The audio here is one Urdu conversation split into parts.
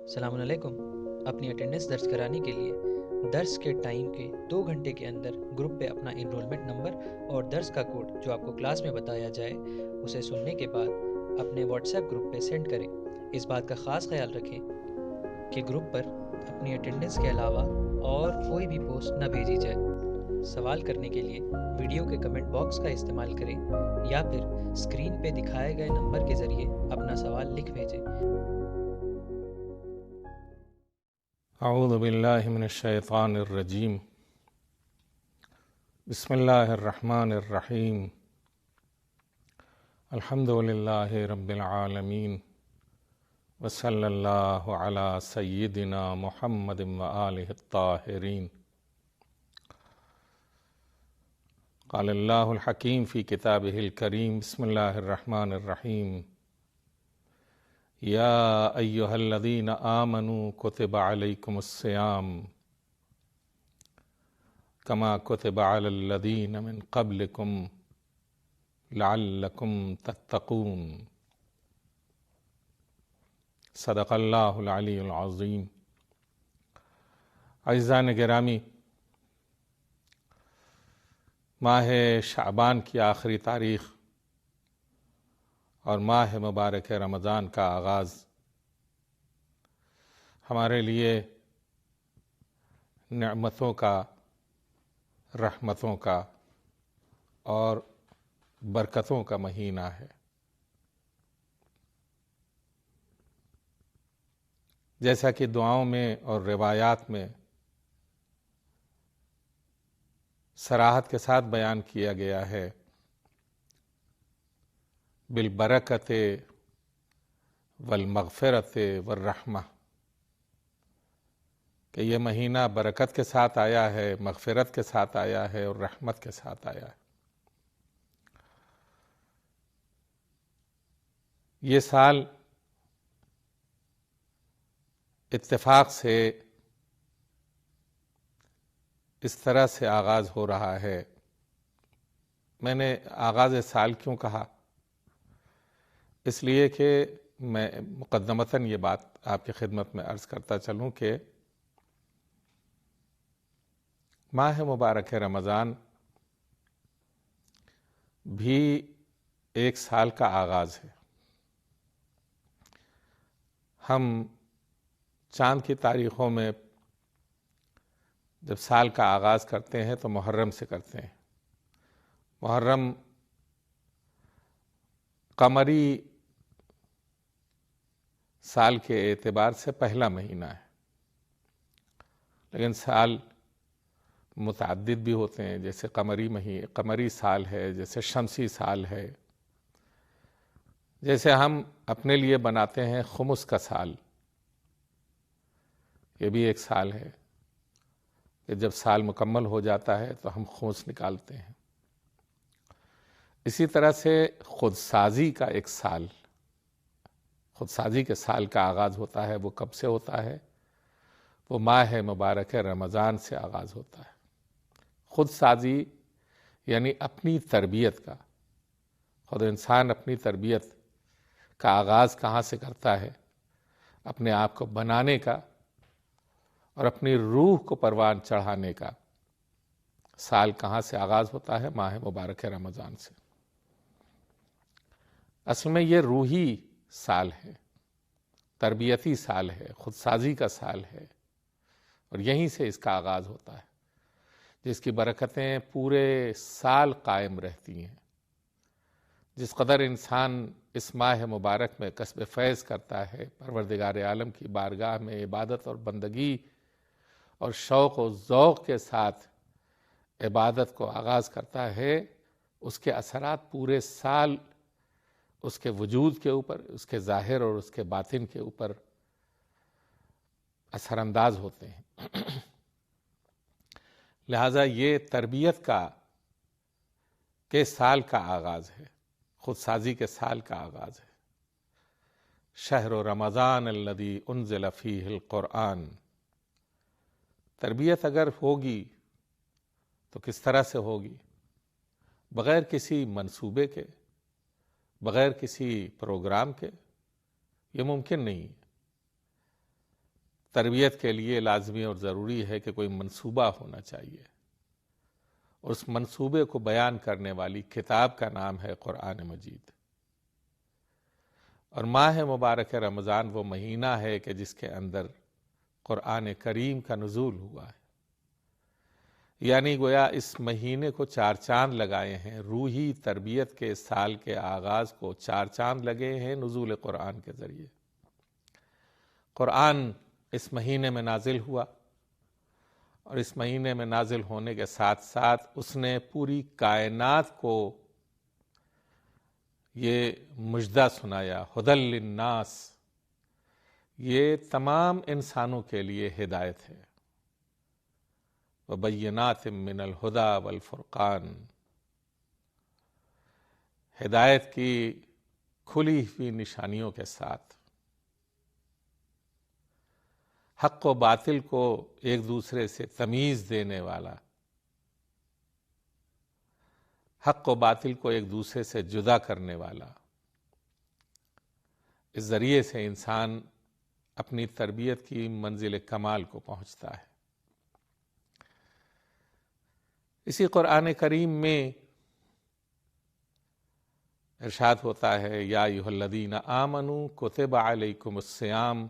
السلام علیکم۔ اپنی اٹینڈنس درج کرانے کے لیے درس کے ٹائم کے 2 گھنٹے کے اندر گروپ پہ اپنا انرولمنٹ نمبر اور درس کا کوڈ جو آپ کو کلاس میں بتایا جائے اسے سننے کے بعد اپنے واٹس ایپ گروپ پہ سینڈ کریں۔ اس بات کا خاص خیال رکھیں کہ گروپ پر اپنی اٹینڈنس کے علاوہ اور کوئی بھی پوسٹ نہ بھیجی جائے۔ سوال کرنے کے لیے ویڈیو کے کمنٹ باکس کا استعمال کریں یا پھر اسکرین پہ دکھائے گئے نمبر کے ذریعے اپنا سوال لکھ بھیجیں۔ اعوذ باللہ من الشیطان الرجیم، بسم اللہ الرحمن الرحیم، الحمد للہ رب العالمین، وصلی اللہ علی سیدنا محمد وآلہ الطاہرین۔ قال اللہ الحکیم فی کتابہ الکریم، بسم اللہ الرحمن الرحیم، یا ایہا الذین آمنوا کتب علیکم الصیام کما کتب علی الذین من قبلکم لعلکم تتقون۔ صدق اللہ العلی العظیم۔ عزیزان گرامی، ماہ شعبان کی آخری تاریخ اور ماہ مبارک رمضان کا آغاز ہمارے لیے نعمتوں کا، رحمتوں کا اور برکتوں کا مہینہ ہے۔ جیسا کہ دعاؤں میں اور روایات میں صراحت کے ساتھ بیان کیا گیا ہے، بالبرکت والمغفرت والرحمہ، کہ یہ مہینہ برکت کے ساتھ آیا ہے، مغفرت کے ساتھ آیا ہے اور رحمت کے ساتھ آیا ہے۔ یہ سال اتفاق سے اس طرح سے آغاز ہو رہا ہے۔ میں نے آغاز سال کیوں کہا؟ اس لیے کہ میں مقدمتاً یہ بات آپ کی خدمت میں عرض کرتا چلوں کہ ماہ مبارک رمضان بھی ایک سال کا آغاز ہے۔ ہم چاند کی تاریخوں میں جب سال کا آغاز کرتے ہیں تو محرم سے کرتے ہیں۔ محرم قمری سال کے اعتبار سے پہلا مہینہ ہے، لیکن سال متعدد بھی ہوتے ہیں، جیسے قمری سال ہے، جیسے شمسی سال ہے، جیسے ہم اپنے لیے بناتے ہیں خمس کا سال، یہ بھی ایک سال ہے کہ جب سال مکمل ہو جاتا ہے تو ہم خمس نکالتے ہیں۔ اسی طرح سے خودسازی کا ایک سال، خودسازی کے سال کا آغاز ہوتا ہے۔ وہ کب سے ہوتا ہے؟ وہ ماہ مبارک رمضان سے آغاز ہوتا ہے۔ خود سازی یعنی اپنی تربیت کا، خود انسان اپنی تربیت کا آغاز کہاں سے کرتا ہے؟ اپنے آپ کو بنانے کا اور اپنی روح کو پروان چڑھانے کا سال کہاں سے آغاز ہوتا ہے؟ ماہ مبارک رمضان سے۔ اصل میں یہ روحی سال ہے، تربیتی سال ہے، خودسازی کا سال ہے، اور یہیں سے اس کا آغاز ہوتا ہے، جس کی برکتیں پورے سال قائم رہتی ہیں۔ جس قدر انسان اس ماہ مبارک میں کسب فیض کرتا ہے، پروردگار عالم کی بارگاہ میں عبادت اور بندگی اور شوق و ذوق کے ساتھ عبادت کو آغاز کرتا ہے، اس کے اثرات پورے سال اس کے وجود کے اوپر، اس کے ظاہر اور اس کے باطن کے اوپر اثر انداز ہوتے ہیں۔ لہٰذا یہ تربیت کے سال کا آغاز ہے، خود سازی کے سال کا آغاز ہے۔ شہر رمضان الذی انزل فیہ القرآن، تربیت اگر ہوگی تو کس طرح سے ہوگی؟ بغیر کسی منصوبے کے، بغیر کسی پروگرام کے یہ ممکن نہیں ہے۔ تربیت کے لیے لازمی اور ضروری ہے کہ کوئی منصوبہ ہونا چاہیے، اور اس منصوبے کو بیان کرنے والی کتاب کا نام ہے قرآن مجید۔ اور ماہ مبارک رمضان وہ مہینہ ہے کہ جس کے اندر قرآن کریم کا نزول ہوا ہے، یعنی گویا اس مہینے کو 4 چاند لگائے ہیں، روحی تربیت کے سال کے آغاز کو 4 چاند لگے ہیں نزول قرآن کے ذریعے۔ قرآن اس مہینے میں نازل ہوا، اور اس مہینے میں نازل ہونے کے ساتھ ساتھ اس نے پوری کائنات کو یہ مژدہ سنایا، ھدی للناس، یہ تمام انسانوں کے لیے ہدایت ہے۔ وبینات من الہدی والفرقان، ہدایت کی کھلی ہوئی نشانیوں کے ساتھ، حق و باطل کو ایک دوسرے سے تمیز دینے والا، حق و باطل کو ایک دوسرے سے جدا کرنے والا۔ اس ذریعے سے انسان اپنی تربیت کی منزل کمال کو پہنچتا ہے۔ اسی قرآن کریم میں ارشاد ہوتا ہے، یا ایھا الذین آمنوا کتب علیکم الصیام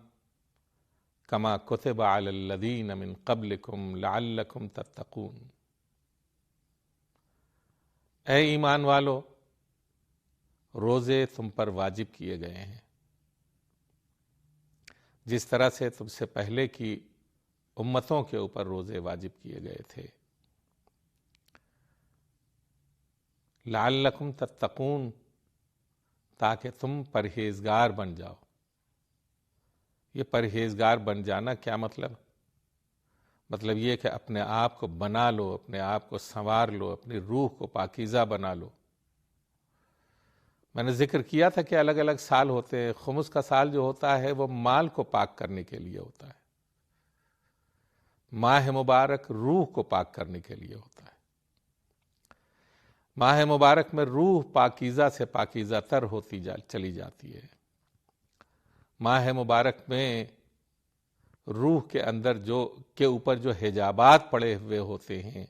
کما کتب علی الذین من قبلکم لعلکم تتقون۔ اے ایمان والو، روزے تم پر واجب کیے گئے ہیں جس طرح سے تم سے پہلے کی امتوں کے اوپر روزے واجب کیے گئے تھے، لعلکم تتقون، تاکہ تم پرہیزگار بن جاؤ۔ یہ پرہیزگار بن جانا کیا مطلب؟ مطلب یہ کہ اپنے آپ کو بنا لو، اپنے آپ کو سنوار لو، اپنی روح کو پاکیزہ بنا لو۔ میں نے ذکر کیا تھا کہ الگ الگ سال ہوتے ہیں۔ خمس کا سال جو ہوتا ہے وہ مال کو پاک کرنے کے لیے ہوتا ہے، ماہ مبارک روح کو پاک کرنے کے لیے ہوتا ہے۔ ماہ مبارک میں روح پاکیزہ سے پاکیزہ تر ہوتی چلی جاتی ہے۔ ماہ مبارک میں روح کے اندر کے اوپر جو حجابات پڑے ہوئے ہوتے ہیں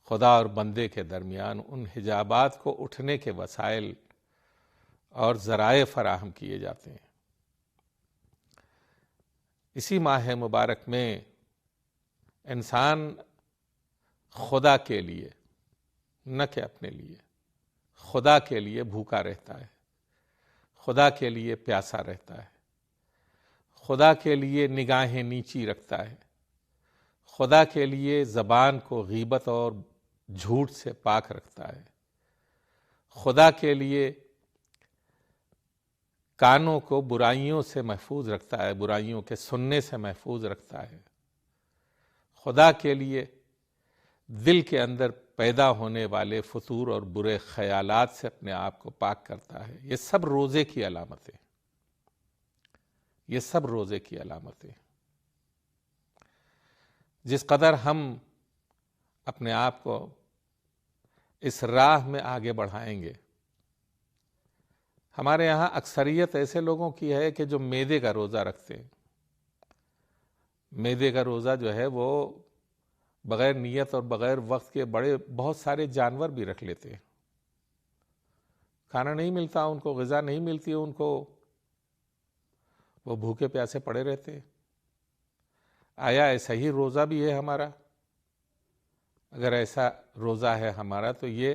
خدا اور بندے کے درمیان، ان حجابات کو اٹھنے کے وسائل اور ذرائع فراہم کیے جاتے ہیں۔ اسی ماہ مبارک میں انسان خدا کے لیے، نہ کہ اپنے لیے، خدا کے لیے بھوکا رہتا ہے، خدا کے لیے پیاسا رہتا ہے، خدا کے لیے نگاہیں نیچی رکھتا ہے، خدا کے لیے زبان کو غیبت اور جھوٹ سے پاک رکھتا ہے، خدا کے لیے کانوں کو برائیوں سے محفوظ رکھتا ہے، برائیوں کے سننے سے محفوظ رکھتا ہے، خدا کے لیے دل کے اندر پیدا ہونے والے فطور اور برے خیالات سے اپنے آپ کو پاک کرتا ہے۔ یہ سب روزے کی علامتیں، یہ سب روزے کی علامتیں۔ جس قدر ہم اپنے آپ کو اس راہ میں آگے بڑھائیں گے، ہمارے یہاں اکثریت ایسے لوگوں کی ہے کہ جو میدے کا روزہ رکھتے ہیں۔ میدے کا روزہ جو ہے وہ بغیر نیت اور بغیر وقت کے بہت سارے جانور بھی رکھ لیتے ہیں۔ کھانا نہیں ملتا ان کو، غذا نہیں ملتی ان کو، وہ بھوکے پیاسے پڑے رہتے ہیں۔ آیا ایسا ہی روزہ بھی ہے ہمارا؟ اگر ایسا روزہ ہے ہمارا تو یہ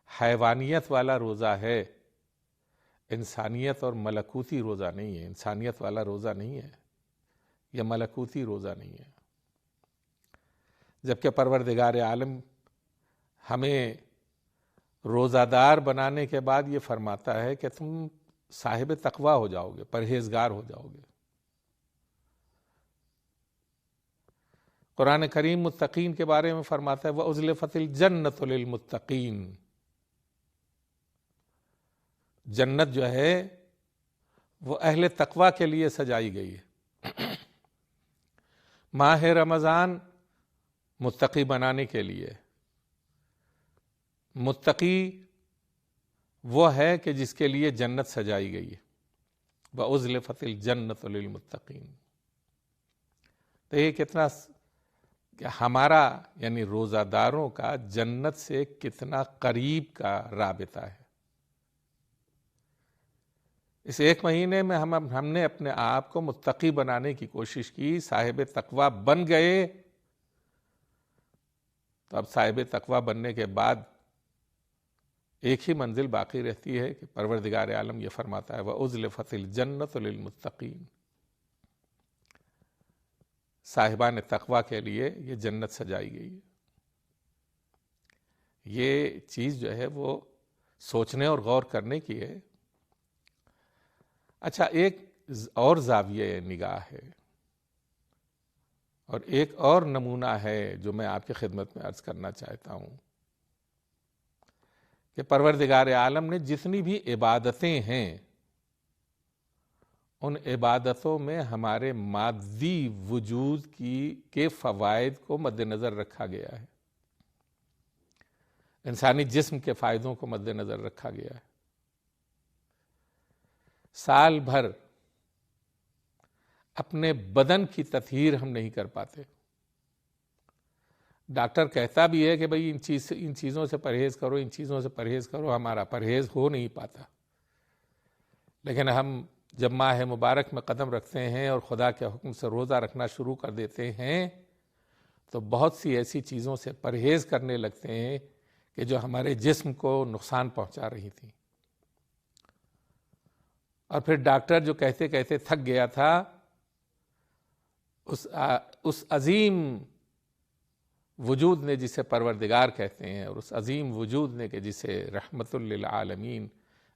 حیوانیت والا روزہ ہے، انسانیت اور ملکوتی روزہ نہیں ہے۔ انسانیت والا روزہ نہیں ہے، یہ ملکوتی روزہ نہیں ہے۔ جبکہ پروردگار عالم ہمیں روزہ دار بنانے کے بعد یہ فرماتا ہے کہ تم صاحب تقویٰ ہو جاؤ گے، پرہیزگار ہو جاؤ گے۔ قرآن کریم متقین کے بارے میں فرماتا ہے وَأُزْلِفَتِ الْجَنَّةُ لِلْمُتَّقِينَ، جنت جو ہے وہ اہل تقویٰ کے لیے سجائی گئی ہے۔ ماہ رمضان متقی بنانے کے لیے، متقی وہ ہے کہ جس کے لیے جنت سجائی گئی ہے۔ وَأُزْلِفَتِ الْجَنَّةُ لِلْمُتَّقِينَ، تو یہ کتنا کہ ہمارا یعنی روزہ داروں کا جنت سے کتنا قریب کا رابطہ ہے۔ اس ایک مہینے میں ہم نے اپنے آپ کو متقی بنانے کی کوشش کی، صاحب تقویٰ بن گئے، تو اب صاحب تقویٰ بننے کے بعد ایک ہی منزل باقی رہتی ہے کہ پروردگار عالم یہ فرماتا ہے وَأُزْلِفَتِ الْجَنَّةُ لِلْمُتَّقِينَ، صاحبان تقویٰ کے لیے یہ جنت سجائی گئی ہے۔ یہ چیز جو ہے وہ سوچنے اور غور کرنے کی ہے۔ اچھا، ایک اور زاویہ نگاہ ہے اور ایک اور نمونہ ہے جو میں آپ کی خدمت میں عرض کرنا چاہتا ہوں کہ پروردگار عالم نے جتنی بھی عبادتیں ہیں ان عبادتوں میں ہمارے مادی وجود کے فوائد کو مد نظر رکھا گیا ہے، انسانی جسم کے فائدوں کو مد نظر رکھا گیا ہے۔ سال بھر اپنے بدن کی تطہیر ہم نہیں کر پاتے۔ ڈاکٹر کہتا بھی ہے کہ بھئی ان چیزوں سے پرہیز کرو، ان چیزوں سے پرہیز کرو، ہمارا پرہیز ہو نہیں پاتا۔ لیکن ہم جب ماہ مبارک میں قدم رکھتے ہیں اور خدا کے حکم سے روزہ رکھنا شروع کر دیتے ہیں تو بہت سی ایسی چیزوں سے پرہیز کرنے لگتے ہیں کہ جو ہمارے جسم کو نقصان پہنچا رہی تھیں۔ اور پھر ڈاکٹر جو کہتے کہتے تھک گیا تھا، اس عظیم وجود نے جسے پروردگار کہتے ہیں، اور اس عظیم وجود نے کہ جسے رحمت للعالمین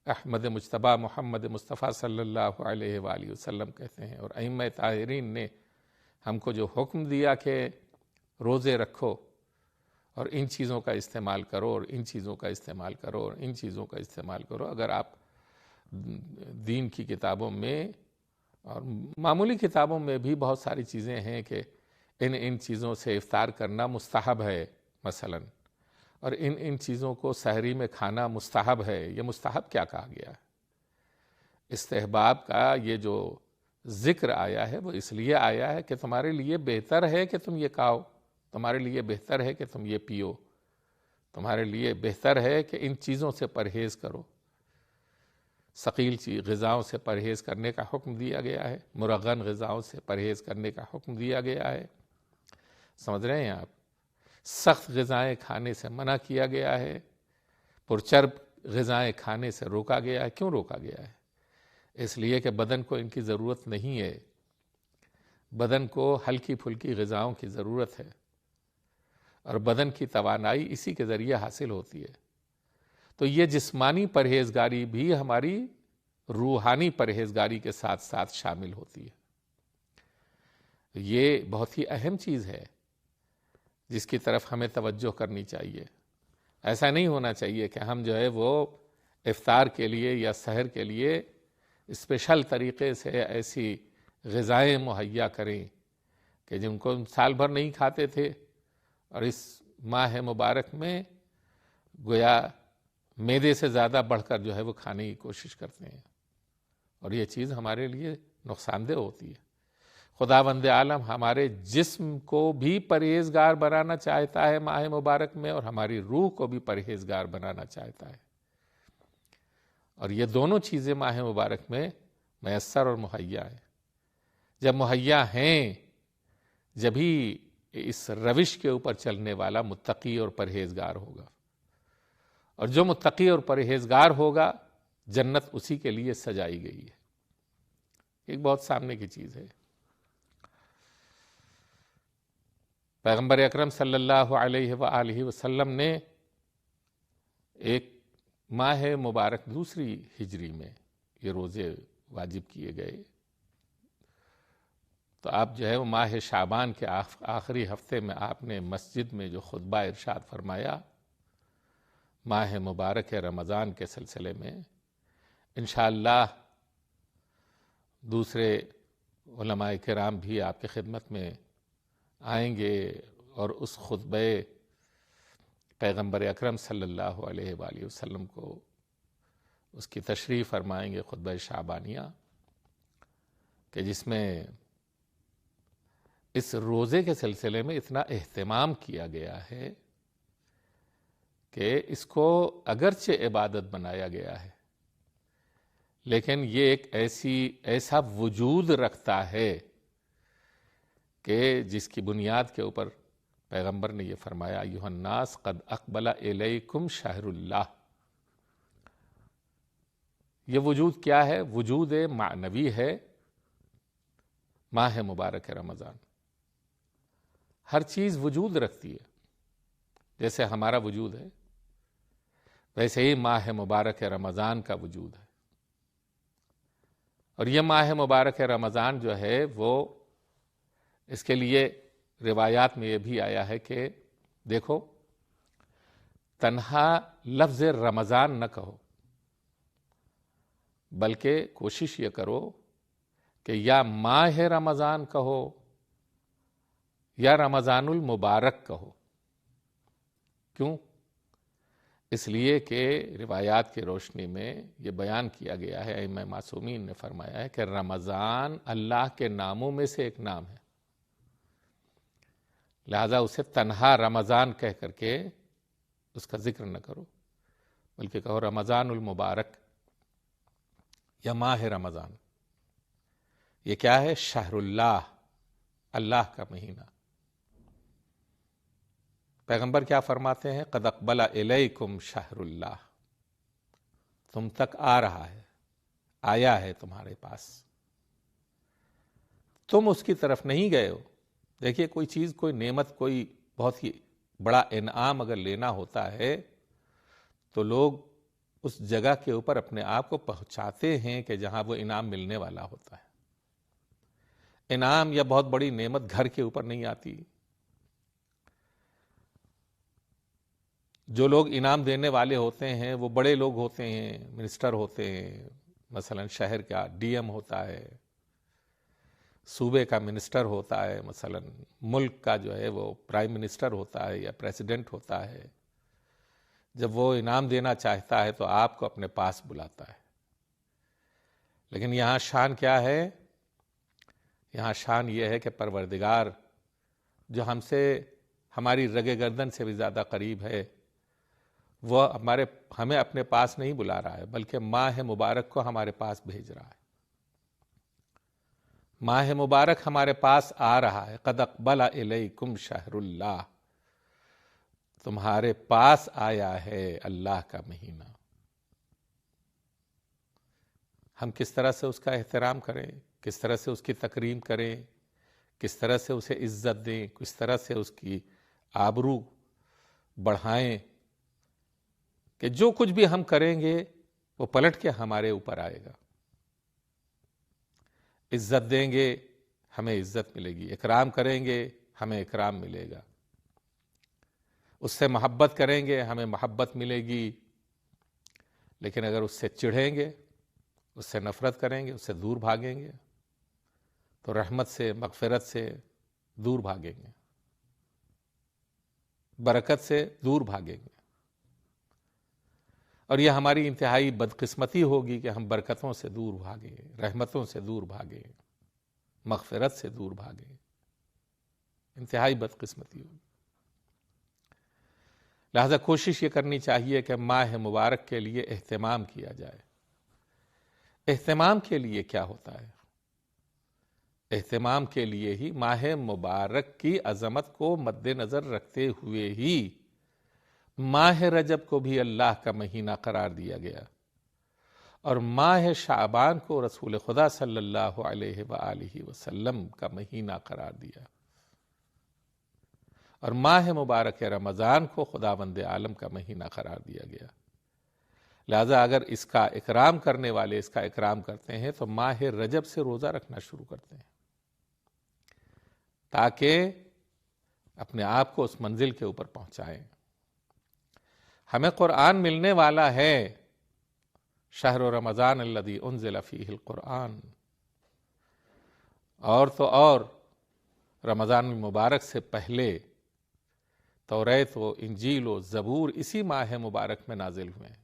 احمد مجتبیٰ محمد مصطفیٰ صلی اللہ علیہ وآلہ وسلم کہتے ہیں، اور ائمہ طاہرین نے ہم کو جو حکم دیا کہ روزے رکھو اور ان چیزوں کا استعمال کرو اور ان چیزوں کا استعمال کرو اور ان چیزوں کا استعمال کرو۔ اگر آپ دین کی کتابوں میں اور معمولی کتابوں میں بھی بہت ساری چیزیں ہیں کہ ان چیزوں سے افطار کرنا مستحب ہے مثلا، اور ان چیزوں کو سحری میں کھانا مستحب ہے۔ یہ مستحب کیا کہا گیا ہے؟ استحباب کا یہ جو ذکر آیا ہے وہ اس لیے آیا ہے کہ تمہارے لیے بہتر ہے کہ تم یہ کھاؤ، تمہارے لیے بہتر ہے کہ تم یہ پیو، تمہارے لیے بہتر ہے کہ ان چیزوں سے پرہیز کرو۔ ثقیل غذاؤں سے پرہیز کرنے کا حکم دیا گیا ہے، مرغن غذاؤں سے پرہیز کرنے کا حکم دیا گیا ہے، سمجھ رہے ہیں آپ؟ سخت غذائیں کھانے سے منع کیا گیا ہے، پرچرب غذائیں کھانے سے روکا گیا ہے۔ کیوں روکا گیا ہے؟ اس لیے کہ بدن کو ان کی ضرورت نہیں ہے، بدن کو ہلکی پھلکی غذاؤں کی ضرورت ہے، اور بدن کی توانائی اسی کے ذریعے حاصل ہوتی ہے۔ تو یہ جسمانی پرہیزگاری بھی ہماری روحانی پرہیزگاری کے ساتھ ساتھ شامل ہوتی ہے۔ یہ بہت ہی اہم چیز ہے جس کی طرف ہمیں توجہ کرنی چاہیے۔ ایسا نہیں ہونا چاہیے کہ ہم جو ہے وہ افطار کے لیے یا سحر کے لیے اسپیشل طریقے سے ایسی غذائیں مہیا کریں کہ جن کو سال بھر نہیں کھاتے تھے، اور اس ماہ مبارک میں گویا معدے سے زیادہ بڑھ کر جو ہے وہ کھانے کی کوشش کرتے ہیں، اور یہ چیز ہمارے لیے نقصان دہ ہوتی ہے۔ خداوند عالم ہمارے جسم کو بھی پرہیزگار بنانا چاہتا ہے ماہ مبارک میں، اور ہماری روح کو بھی پرہیزگار بنانا چاہتا ہے، اور یہ دونوں چیزیں ماہ مبارک میں میسر اور مہیا ہیں۔ جب مہیا ہیں جبھی اس روش کے اوپر چلنے والا متقی اور پرہیزگار ہوگا، اور جو متقی اور پرہیزگار ہوگا جنت اسی کے لیے سجائی گئی ہے۔ ایک بہت سامنے کی چیز ہے۔ پیغمبر اکرم صلی اللہ علیہ وآلہ وسلم نے ایک ماہ مبارک دوسری ہجری میں یہ روزے واجب کیے گئے، تو آپ جو ہے وہ ماہ شعبان کے آخری ہفتے میں آپ نے مسجد میں جو خطبہ ارشاد فرمایا ماہ مبارک رمضان کے سلسلے میں، انشاءاللہ دوسرے علماء کرام بھی آپ کی خدمت میں آئیں گے اور اس خطبہ پیغمبر اکرم صلی اللہ علیہ وآلہ وسلم کو اس کی تشریح فرمائیں گے، خطبہ شعبانیہ، کہ جس میں اس روزے کے سلسلے میں اتنا اہتمام کیا گیا ہے کہ اس کو اگرچہ عبادت بنایا گیا ہے لیکن یہ ایک ایسا وجود رکھتا ہے کہ جس کی بنیاد کے اوپر پیغمبر نے یہ فرمایا ایھا الناس قد اقبل الیکم شہر اللہ۔ یہ وجود کیا ہے؟ وجود معنوی ہے ماہ مبارک رمضان۔ ہر چیز وجود رکھتی ہے، جیسے ہمارا وجود ہے ویسے ہی ماہ مبارک رمضان کا وجود ہے۔ اور یہ ماہ مبارک رمضان جو ہے وہ اس کے لیے روایات میں یہ بھی آیا ہے کہ دیکھو تنہا لفظ رمضان نہ کہو، بلکہ کوشش یہ کرو کہ یا ماہ رمضان کہو یا رمضان المبارک کہو۔ کیوں؟ اس لیے کہ روایات کی روشنی میں یہ بیان کیا گیا ہے، ائمہ معصومین نے فرمایا ہے کہ رمضان اللہ کے ناموں میں سے ایک نام ہے، لہذا اسے تنہا رمضان کہہ کر کے اس کا ذکر نہ کرو، بلکہ کہو رمضان المبارک یا ماہ رمضان۔ یہ کیا ہے؟ شہر اللہ، اللہ کا مہینہ۔ پیغمبر کیا فرماتے ہیں؟ قد اقبل الیکم شہر اللہ، تم تک آ رہا ہے، آیا ہے تمہارے پاس، تم اس کی طرف نہیں گئے ہو۔ دیکھیے کوئی چیز، کوئی نعمت، کوئی بہت ہی بڑا انعام اگر لینا ہوتا ہے تو لوگ اس جگہ کے اوپر اپنے آپ کو پہنچاتے ہیں کہ جہاں وہ انعام ملنے والا ہوتا ہے۔ انعام یا بہت بڑی نعمت گھر کے اوپر نہیں آتی۔ جو لوگ انعام دینے والے ہوتے ہیں وہ بڑے لوگ ہوتے ہیں، منسٹر ہوتے ہیں، مثلا شہر کا ڈی ایم ہوتا ہے، صوبے کا منسٹر ہوتا ہے، مثلا ملک کا جو ہے وہ پرائم منسٹر ہوتا ہے یا پریزیڈنٹ ہوتا ہے۔ جب وہ انعام دینا چاہتا ہے تو آپ کو اپنے پاس بلاتا ہے، لیکن یہاں شان کیا ہے؟ یہاں شان یہ ہے کہ پروردگار جو ہم سے، ہماری رگ گردن سے بھی زیادہ قریب ہے، وہ ہمیں اپنے پاس نہیں بلا رہا ہے بلکہ ماہ مبارک کو ہمارے پاس بھیج رہا ہے۔ ماہ مبارک ہمارے پاس آ رہا ہے، قد اقبل الیکم شہر اللہ، تمہارے پاس آیا ہے اللہ کا مہینہ۔ ہم کس طرح سے اس کا احترام کریں، کس طرح سے اس کی تکریم کریں، کس طرح سے اسے عزت دیں، کس طرح سے اس کی آبرو بڑھائیں کہ جو کچھ بھی ہم کریں گے وہ پلٹ کے ہمارے اوپر آئے گا۔ عزت دیں گے ہمیں عزت ملے گی، اکرام کریں گے ہمیں اکرام ملے گا، اس سے محبت کریں گے ہمیں محبت ملے گی۔ لیکن اگر اس سے چڑھیں گے، اس سے نفرت کریں گے، اس سے دور بھاگیں گے تو رحمت سے، مغفرت سے دور بھاگیں گے، برکت سے دور بھاگیں گے۔ اور یہ ہماری انتہائی بدقسمتی ہوگی کہ ہم برکتوں سے دور بھاگیں، رحمتوں سے دور بھاگیں، مغفرت سے دور بھاگیں، انتہائی بدقسمتی ہوگی۔ لہذا کوشش یہ کرنی چاہیے کہ ماہ مبارک کے لیے اہتمام کیا جائے۔ اہتمام کے لیے کیا ہوتا ہے؟ اہتمام کے لیے ہی ماہ مبارک کی عظمت کو مد نظر رکھتے ہوئے ہی ماہ رجب کو بھی اللہ کا مہینہ قرار دیا گیا، اور ماہ شعبان کو رسول خدا صلی اللہ علیہ وآلہ وسلم کا مہینہ قرار دیا، اور ماہ مبارک رمضان کو خداوند عالم کا مہینہ قرار دیا گیا۔ لہذا اگر اس کا اکرام کرنے والے اس کا اکرام کرتے ہیں تو ماہ رجب سے روزہ رکھنا شروع کرتے ہیں، تاکہ اپنے آپ کو اس منزل کے اوپر پہنچائیں۔ ہمیں قرآن ملنے والا ہے، شہر رمضان الذی انزل فیہ القرآن، اور تو اور رمضان مبارک سے پہلے توریت و انجیل و زبور اسی ماہ مبارک میں نازل ہوئے ہیں،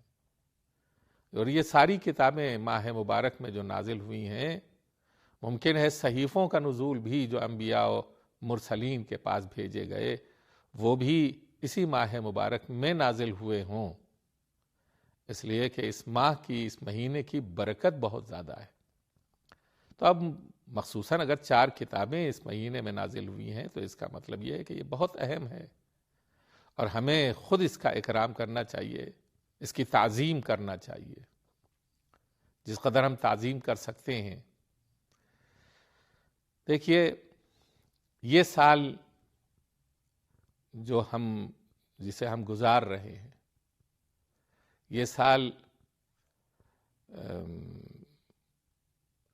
اور یہ ساری کتابیں ماہ مبارک میں جو نازل ہوئی ہیں، ممکن ہے صحیفوں کا نزول بھی جو انبیاء و مرسلین کے پاس بھیجے گئے وہ بھی اسی ماہ مبارک میں نازل ہوئے ہوں، اس لیے کہ اس ماہ کی، اس مہینے کی برکت بہت زیادہ ہے۔ تو اب مخصوصاً اگر 4 کتابیں اس مہینے میں نازل ہوئی ہیں تو اس کا مطلب یہ ہے کہ یہ بہت اہم ہے، اور ہمیں خود اس کا اکرام کرنا چاہیے، اس کی تعظیم کرنا چاہیے جس قدر ہم تعظیم کر سکتے ہیں۔ دیکھیے، یہ سال جو جسے ہم گزار رہے ہیں، یہ سال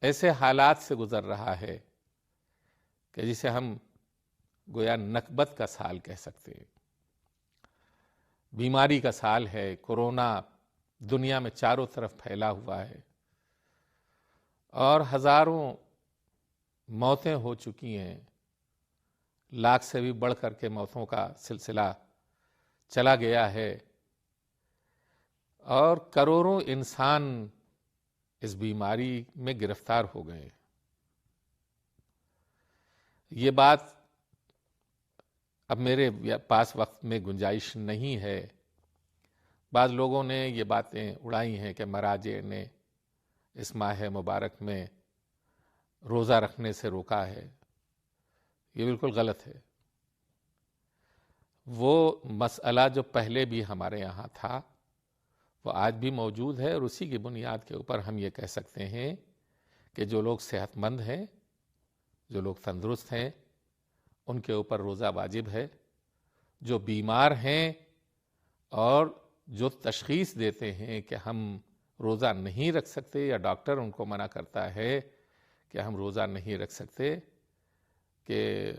ایسے حالات سے گزر رہا ہے کہ جسے ہم گویا نکبت کا سال کہہ سکتے ہیں۔ بیماری کا سال ہے، کورونا دنیا میں چاروں طرف پھیلا ہوا ہے، اور ہزاروں موتیں ہو چکی ہیں، لاکھ سے بھی بڑھ کر کے موتوں کا سلسلہ چلا گیا ہے، اور کروڑوں انسان اس بیماری میں گرفتار ہو گئے۔ یہ بات اب میرے پاس وقت میں گنجائش نہیں ہے، بعض لوگوں نے یہ باتیں اڑائی ہیں کہ مراجع نے اس ماہ مبارک میں روزہ رکھنے سے روکا ہے، یہ بالکل غلط ہے۔ وہ مسئلہ جو پہلے بھی ہمارے یہاں تھا وہ آج بھی موجود ہے، اور اسی کی بنیاد کے اوپر ہم یہ کہہ سکتے ہیں کہ جو لوگ صحت مند ہیں، جو لوگ تندرست ہیں، ان کے اوپر روزہ واجب ہے۔ جو بیمار ہیں اور جو تشخیص دیتے ہیں کہ ہم روزہ نہیں رکھ سکتے، یا ڈاکٹر ان کو منع کرتا ہے کہ ہم روزہ نہیں رکھ سکتے، کہ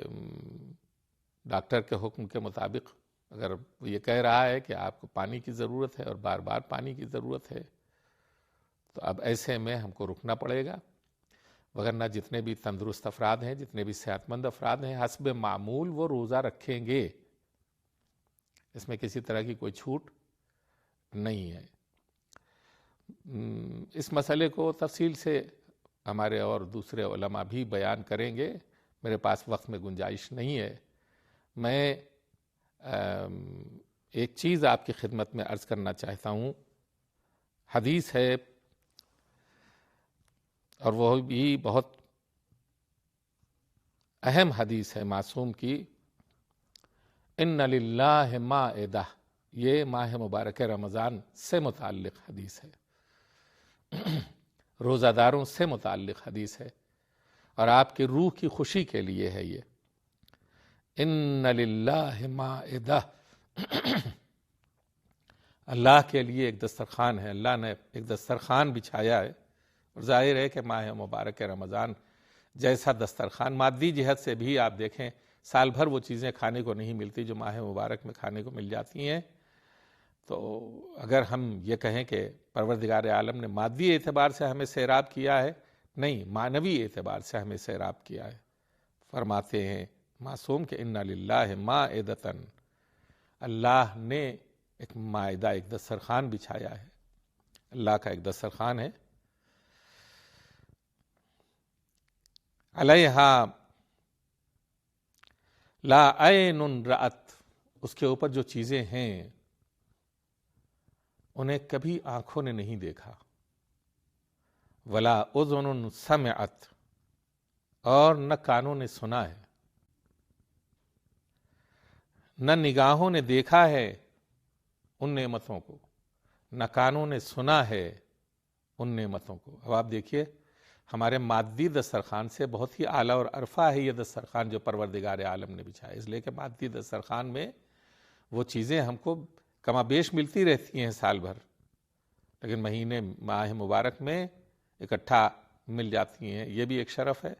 ڈاکٹر کے حکم کے مطابق اگر وہ یہ کہہ رہا ہے کہ آپ کو پانی کی ضرورت ہے اور بار بار پانی کی ضرورت ہے، تو اب ایسے میں ہم کو رکنا پڑے گا، وگرنہ جتنے بھی تندرست افراد ہیں، جتنے بھی صحت مند افراد ہیں، حسب معمول وہ روزہ رکھیں گے، اس میں کسی طرح کی کوئی چھوٹ نہیں ہے۔ اس مسئلے کو تفصیل سے ہمارے اور دوسرے علماء بھی بیان کریں گے، میرے پاس وقت میں گنجائش نہیں ہے۔ میں ایک چیز آپ کی خدمت میں عرض کرنا چاہتا ہوں، حدیث ہے اور وہ بھی بہت اہم حدیث ہے معصوم کی، ان للہ مائدہ، یہ ماہ مبارک رمضان سے متعلق حدیث ہے، روزہ داروں سے متعلق حدیث ہے، اور آپ کی روح کی خوشی کے لیے ہے یہ۔ ان للہ مائدہ، اللہ کے لیے ایک دسترخوان ہے، اللہ نے ایک دسترخوان بچھایا ہے، اور ظاہر ہے کہ ماہ مبارک رمضان جیسا دسترخوان مادی جہت سے بھی آپ دیکھیں، سال بھر وہ چیزیں کھانے کو نہیں ملتی جو ماہ مبارک میں کھانے کو مل جاتی ہیں، تو اگر ہم یہ کہیں کہ پروردگار عالم نے مادی اعتبار سے ہمیں سیراب کیا ہے، نہیں، معنوی اعتبار سے ہمیں سیراب کیا ہے۔ فرماتے ہیں معصوم کہ ان للہ مائدۃ، اللہ نے ایک مائدہ، ایک دسترخوان بچھایا ہے، اللہ کا ایک دسترخوان ہے، علیہا لا عین رأت، اس کے اوپر جو چیزیں ہیں انہیں کبھی آنکھوں نے نہیں دیکھا، ولا اذن سمعت، اور نہ کانوں نے سنا ہے، نہ نگاہوں نے دیکھا ہے ان نعمتوں کو، نہ کانوں نے سنا ہے ان نعمتوں کو۔ اب آپ دیکھیے، ہمارے مادی دسترخوان سے بہت ہی اعلیٰ اور عرفہ ہے یہ دسترخوان جو پروردگار عالم نے بچھایا، اس لیے کہ مادی دسترخوان میں وہ چیزیں ہم کو کما بیش ملتی رہتی ہیں سال بھر، لیکن مہینے ماہ مبارک میں اکٹھا مل جاتی ہیں، یہ بھی ایک شرف ہے۔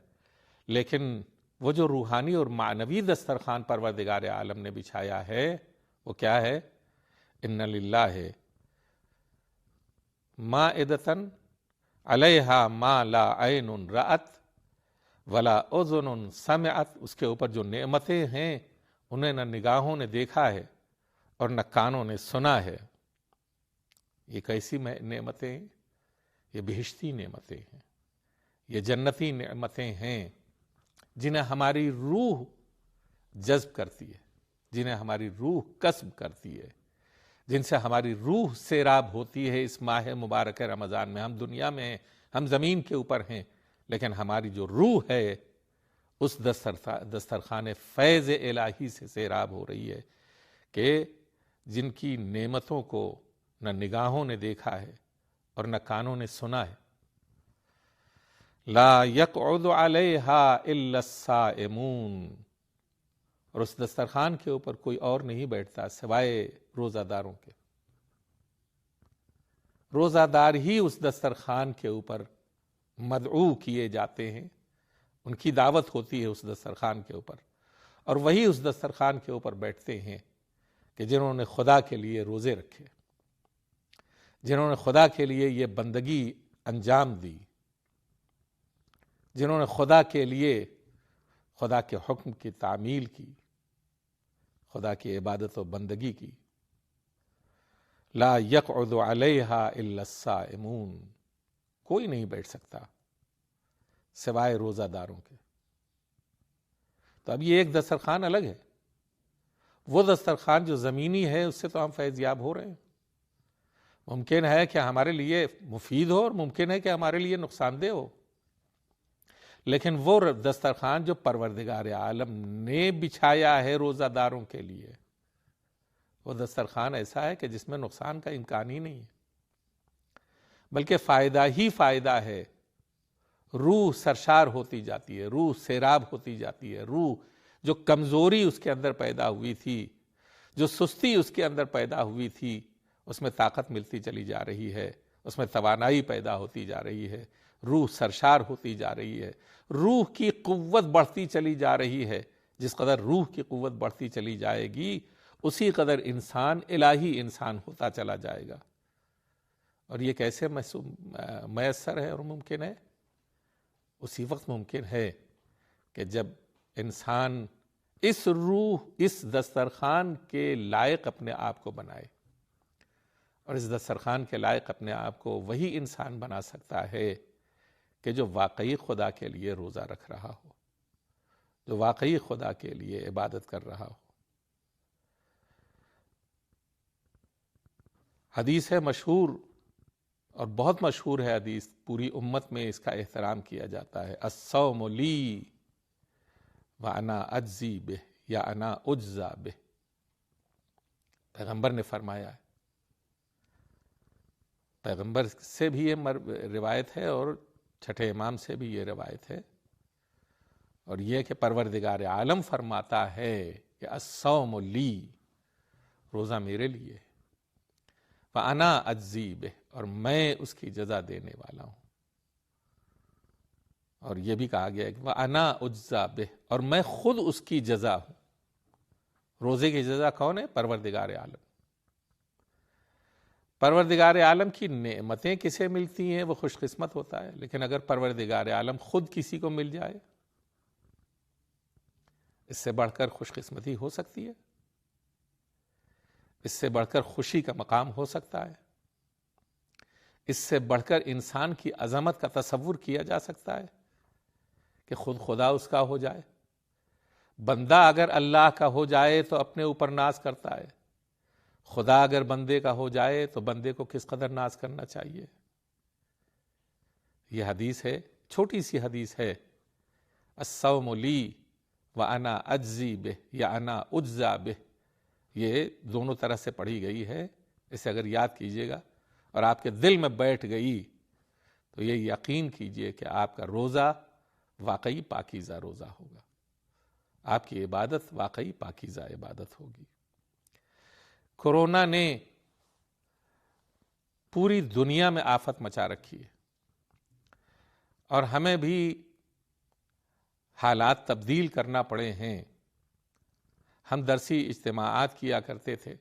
لیکن وہ جو روحانی اور معنوی دسترخوان پروردگار عالم نے بچھایا ہے وہ کیا ہے؟ ان للہ مائدۃ علیہا ما لا عین رأت ولا اذن سمعت، اس کے اوپر جو نعمتیں ہیں انہیں نہ نگاہوں نے دیکھا ہے اور نہ کانوں نے سنا ہے۔ یہ کیسی نعمتیں ہیں؟ یہ بہشتی نعمتیں ہیں، یہ جنتی نعمتیں ہیں جنہیں ہماری روح جذب کرتی ہے، جنہیں ہماری روح کسب کرتی ہے، جن سے ہماری روح سیراب ہوتی ہے۔ اس ماہ مبارک رمضان میں ہم دنیا میں ہیں، ہم زمین کے اوپر ہیں، لیکن ہماری جو روح ہے اس دسترخوان فیض الہی سے سیراب ہو رہی ہے کہ جن کی نعمتوں کو نہ نگاہوں نے دیکھا ہے اور نہ کانوں نے سنا ہے۔ لا یقعد علیہا الا الصائمون، اور اس دسترخوان کے اوپر کوئی اور نہیں بیٹھتا سوائے روزہ داروں کے۔ روزہ دار ہی اس دسترخوان کے اوپر مدعو کیے جاتے ہیں، ان کی دعوت ہوتی ہے اس دسترخوان کے اوپر، اور وہی اس دسترخوان کے اوپر بیٹھتے ہیں کہ جنہوں نے خدا کے لیے روزے رکھے، جنہوں نے خدا کے لیے یہ بندگی انجام دی، جنہوں نے خدا کے لیے خدا کے حکم کی تعمیل کی، خدا کی عبادت و بندگی کی۔ لا یقعد علیہا الا الصائمون، کوئی نہیں بیٹھ سکتا سوائے روزہ داروں کے۔ تو اب یہ ایک دسترخوان الگ ہے، وہ دسترخوان جو زمینی ہے اس سے تو ہم فیض یاب ہو رہے ہیں، ممکن ہے کہ ہمارے لیے مفید ہو اور ممکن ہے کہ ہمارے لیے نقصان دہ ہو، لیکن وہ دسترخوان جو پروردگار عالم نے بچھایا ہے روزہ داروں کے لیے، وہ دسترخوان ایسا ہے کہ جس میں نقصان کا امکان ہی نہیں ہے، بلکہ فائدہ ہی فائدہ ہے۔ روح سرشار ہوتی جاتی ہے، روح سیراب ہوتی جاتی ہے، روح جو کمزوری اس کے اندر پیدا ہوئی تھی، جو سستی اس کے اندر پیدا ہوئی تھی، اس میں طاقت ملتی چلی جا رہی ہے، اس میں توانائی پیدا ہوتی جا رہی ہے، روح سرشار ہوتی جا رہی ہے، روح کی قوت بڑھتی چلی جا رہی ہے۔ جس قدر روح کی قوت بڑھتی چلی جائے گی اسی قدر انسان الہی انسان ہوتا چلا جائے گا۔ اور یہ کیسے میسر ہے اور ممکن ہے؟ اسی وقت ممکن ہے کہ جب انسان اس روح، اس دسترخوان کے لائق اپنے آپ کو بنائے، اور اس دسترخوان کے لائق اپنے آپ کو وہی انسان بنا سکتا ہے کہ جو واقعی خدا کے لیے روزہ رکھ رہا ہو، جو واقعی خدا کے لیے عبادت کر رہا ہو۔ حدیث ہے مشہور، اور بہت مشہور ہے حدیث، پوری امت میں اس کا احترام کیا جاتا ہے۔ الصوم لی وانا اجزی بہ یا انا اجزا بہ، پیغمبر نے فرمایا ہے، پیغمبر سے بھی یہ روایت ہے اور چھٹے امام سے بھی یہ روایت ہے، اور یہ کہ پروردگار عالم فرماتا ہے کہ الصوم لی، روزہ میرے لیے، وَأَنَا أَجْزِي بِهِ، اور میں اس کی جزا دینے والا ہوں۔ اور یہ بھی کہا گیا ہے کہ وَأَنَا أُجْزَى بِهِ، اور میں خود اس کی جزا ہوں۔ روزے کی جزا کون ہے؟ پروردگار عالم۔ پروردگار عالم کی نعمتیں کسے ملتی ہیں وہ خوش قسمت ہوتا ہے، لیکن اگر پروردگار عالم خود کسی کو مل جائے، اس سے بڑھ کر خوش قسمتی ہو سکتی ہے؟ اس سے بڑھ کر خوشی کا مقام ہو سکتا ہے؟ اس سے بڑھ کر انسان کی عظمت کا تصور کیا جا سکتا ہے کہ خود خدا اس کا ہو جائے؟ بندہ اگر اللہ کا ہو جائے تو اپنے اوپر ناز کرتا ہے، خدا اگر بندے کا ہو جائے تو بندے کو کس قدر ناز کرنا چاہیے۔ یہ حدیث ہے، چھوٹی سی حدیث ہے، الصوم لی وانا اجزی بہ یا انا اجزا بہ، یہ دونوں طرح سے پڑھی گئی ہے، اسے اگر یاد کیجئے گا اور آپ کے دل میں بیٹھ گئی تو یہ یقین کیجئے کہ آپ کا روزہ واقعی پاکیزہ روزہ ہوگا، آپ کی عبادت واقعی پاکیزہ عبادت ہوگی۔ کورونا نے پوری دنیا میں آفت مچا رکھی ہے، اور ہمیں بھی حالات تبدیل کرنا پڑے ہیں۔ ہم درسی اجتماعات کیا کرتے تھے،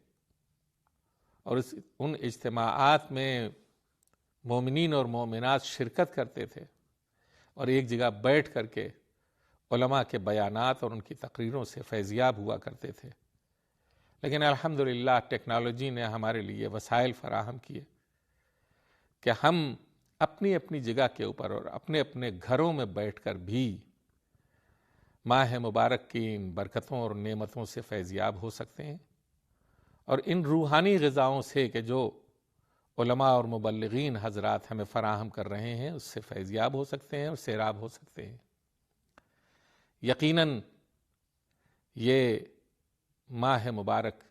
اور ان اجتماعات میں مومنین اور مومنات شرکت کرتے تھے، اور ایک جگہ بیٹھ کر کے علماء کے بیانات اور ان کی تقریروں سے فیضیاب ہوا کرتے تھے۔ لیکن الحمدللہ ٹیکنالوجی نے ہمارے لیے وسائل فراہم کیے کہ ہم اپنی اپنی جگہ کے اوپر اور اپنے اپنے گھروں میں بیٹھ کر بھی ماہ مبارک کی ان برکتوں اور نعمتوں سے فیضیاب ہو سکتے ہیں، اور ان روحانی غذاؤں سے کہ جو علماء اور مبلغین حضرات ہمیں فراہم کر رہے ہیں اس سے فیضیاب ہو سکتے ہیں اور سیراب ہو سکتے ہیں۔ یقیناً یہ ماہ مبارک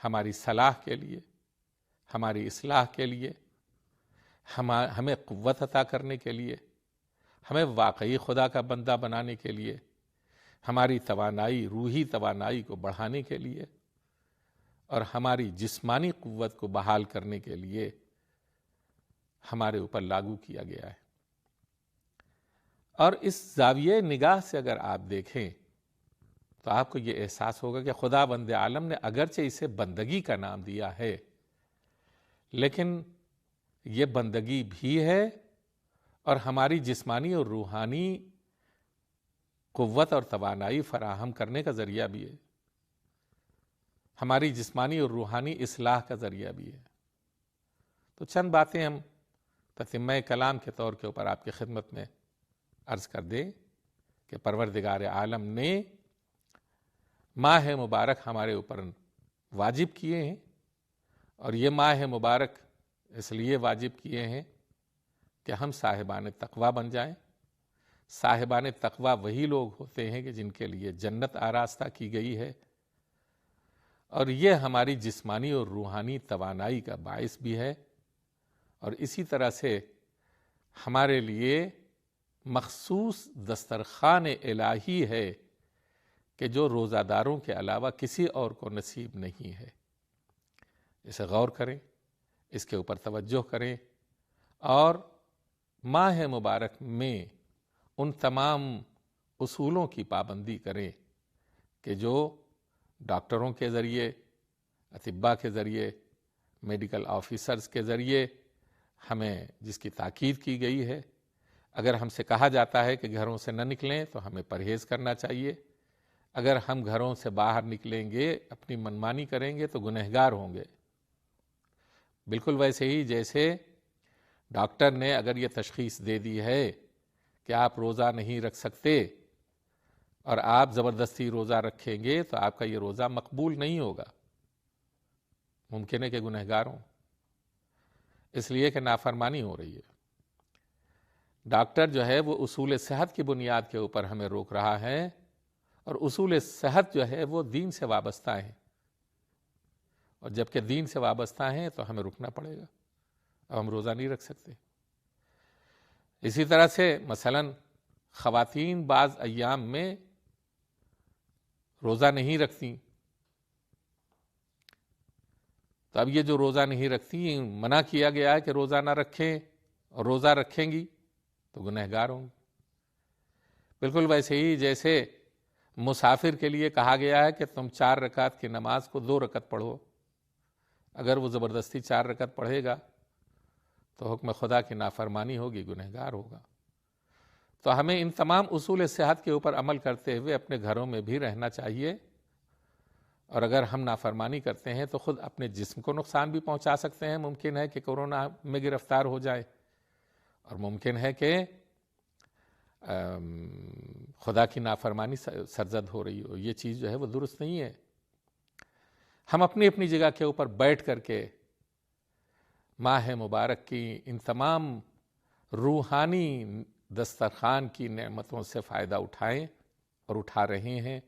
ہماری صلاح کے لیے، ہماری اصلاح کے لیے، ہمیں قوت عطا کرنے کے لیے، ہمیں واقعی خدا کا بندہ بنانے کے لیے، ہماری توانائی، روحی توانائی کو بڑھانے کے لیے، اور ہماری جسمانی قوت کو بحال کرنے کے لیے ہمارے اوپر لاگو کیا گیا ہے۔ اور اس زاویہ نگاہ سے اگر آپ دیکھیں تو آپ کو یہ احساس ہوگا کہ خدا بند عالم نے اگرچہ اسے بندگی کا نام دیا ہے، لیکن یہ بندگی بھی ہے اور ہماری جسمانی اور روحانی قوت اور توانائی فراہم کرنے کا ذریعہ بھی ہے، ہماری جسمانی اور روحانی اصلاح کا ذریعہ بھی ہے۔ تو چند باتیں ہم تتمہ کلام کے طور کے اوپر آپ کی خدمت میں عرض کر دیں کہ پروردگار عالم نے ماہ مبارک ہمارے اوپر واجب کیے ہیں، اور یہ ماہ مبارک اس لیے واجب کیے ہیں کہ ہم صاحبان تقوی بن جائیں۔ صاحبان تقوی وہی لوگ ہوتے ہیں کہ جن کے لیے جنت آراستہ کی گئی ہے، اور یہ ہماری جسمانی اور روحانی توانائی کا باعث بھی ہے، اور اسی طرح سے ہمارے لیے مخصوص دسترخوان الہی ہے کہ جو روزہ داروں کے علاوہ کسی اور کو نصیب نہیں ہے۔ اسے غور کریں، اس کے اوپر توجہ کریں، اور ماہ مبارک میں ان تمام اصولوں کی پابندی کریں کہ جو ڈاکٹروں کے ذریعے، اطباء کے ذریعے، میڈیکل آفیسرز کے ذریعے ہمیں جس کی تاکید کی گئی ہے۔ اگر ہم سے کہا جاتا ہے کہ گھروں سے نہ نکلیں تو ہمیں پرہیز کرنا چاہیے۔ اگر ہم گھروں سے باہر نکلیں گے، اپنی منمانی کریں گے تو گنہگار ہوں گے۔ بالکل ویسے ہی جیسے ڈاکٹر نے اگر یہ تشخیص دے دی ہے کہ آپ روزہ نہیں رکھ سکتے اور آپ زبردستی روزہ رکھیں گے تو آپ کا یہ روزہ مقبول نہیں ہوگا، ممکن ہے کہ گنہگار ہوں، اس لیے کہ نافرمانی ہو رہی ہے۔ ڈاکٹر جو ہے وہ اصول صحت کی بنیاد کے اوپر ہمیں روک رہا ہے، اور اصول صحت جو ہے وہ دین سے وابستہ ہیں، اور جب کہ دین سے وابستہ ہیں تو ہمیں رکنا پڑے گا، اب ہم روزہ نہیں رکھ سکتے۔ اسی طرح سے مثلا خواتین بعض ایام میں روزہ نہیں رکھتی، تو اب یہ جو روزہ نہیں رکھتی، منع کیا گیا ہے کہ روزہ نہ رکھیں، اور روزہ رکھیں گی تو گنہگار ہوں گے۔ بالکل ویسے ہی جیسے مسافر کے لیے کہا گیا ہے کہ تم 4 رکعت کی نماز کو 2 رکعت پڑھو، اگر وہ زبردستی 4 رکعت پڑھے گا تو حکم خدا کی نافرمانی ہوگی، گنہگار ہوگا۔ تو ہمیں ان تمام اصول صحت کے اوپر عمل کرتے ہوئے اپنے گھروں میں بھی رہنا چاہیے، اور اگر ہم نافرمانی کرتے ہیں تو خود اپنے جسم کو نقصان بھی پہنچا سکتے ہیں۔ ممکن ہے کہ کورونا میں گرفتار ہو جائے، اور ممکن ہے کہ خدا کی نافرمانی سرزد ہو رہی ہو۔ یہ چیز جو ہے وہ درست نہیں ہے۔ ہم اپنی اپنی جگہ کے اوپر بیٹھ کر کے ماہ مبارک کی ان تمام روحانی دسترخوان کی نعمتوں سے فائدہ اٹھائیں اور اٹھا رہے ہیں۔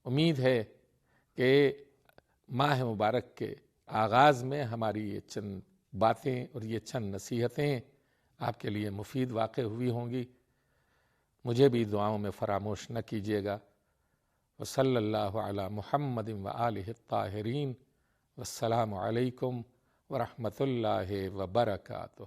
امید ہے کہ ماہ مبارک کے آغاز میں ہماری یہ چند باتیں اور یہ چند نصیحتیں آپ کے لیے مفید واقع ہوئی ہوں گی۔ مجھے بھی دعاؤں میں فراموش نہ کیجیے گا۔ وصلی اللہ علی محمد وآلہ الطاہرین، والسلام علیکم ورحمۃ اللہ وبرکاتہ.